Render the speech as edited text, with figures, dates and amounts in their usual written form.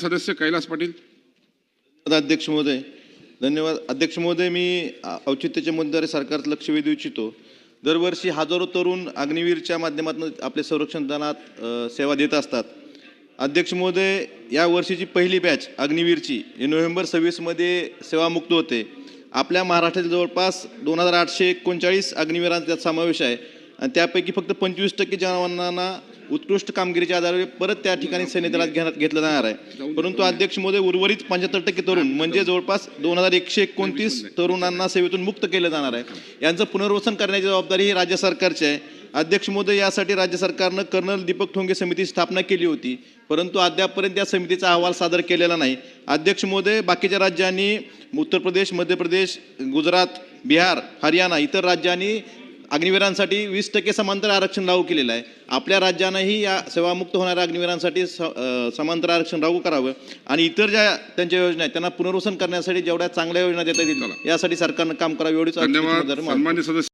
सदस्य कैलास पाटील. अध्यक्ष महोदय, धन्यवाद. अध्यक्ष महोदय, मी औचित्याच्या मुद्द्यावर सरकारचं लक्ष वेधू इच्छितो. दरवर्षी हजारो तरुण अग्निवीरच्या माध्यमातून आपले संरक्षण दलात सेवा देत असतात. अध्यक्ष महोदय, या वर्षीची पहिली बॅच अग्निवीरची नोव्हेंबर 26 मध्ये सेवामुक्त होते. आपल्या महाराष्ट्रातील जवळपास 2839 अग्निवीरांचा त्यात समावेश आहे आणि त्यापैकी फक्त 25% जवानांना उत्कृष्ट कामगिरीच्या आधारे परत त्या ठिकाणी सैन्य दलात घेतलं जाणार आहे. परंतु अध्यक्ष महोदय, उर्वरित 75% तरुण म्हणजे जवळपास 2129 तरुणांना सेवेतून मुक्त केलं जाणार आहे. यांचं पुनर्वसन करण्याची जबाबदारी ही राज्य सरकारची आहे. अध्यक्ष महोदय, यासाठी राज्य सरकारनं कर्नल दीपक ठोंगे समिती स्थापना केली होती, परंतु अद्यापपर्यंत या समितीचा अहवाल सादर केलेला नाही. अध्यक्ष महोदय, बाकीच्या राज्यांनी उत्तर प्रदेश, मध्य प्रदेश, गुजरात, बिहार, हरियाणा इतर राज्यांनी अग्निवीरांसाठी 20% समांतर आरक्षण लागू केलेलं आहे. आपल्या राज्यानंही या सेवामुक्त होणाऱ्या अग्निवीरांसाठी समांतर आरक्षण लागू करावं आणि इतर ज्या त्यांच्या योजना आहेत त्यांना पुनर्वसन करण्यासाठी जेवढ्या चांगल्या योजना देता येतील यासाठी सरकारनं काम करावं एवढीच. धन्यवाद. सन्माननीय सदस्य.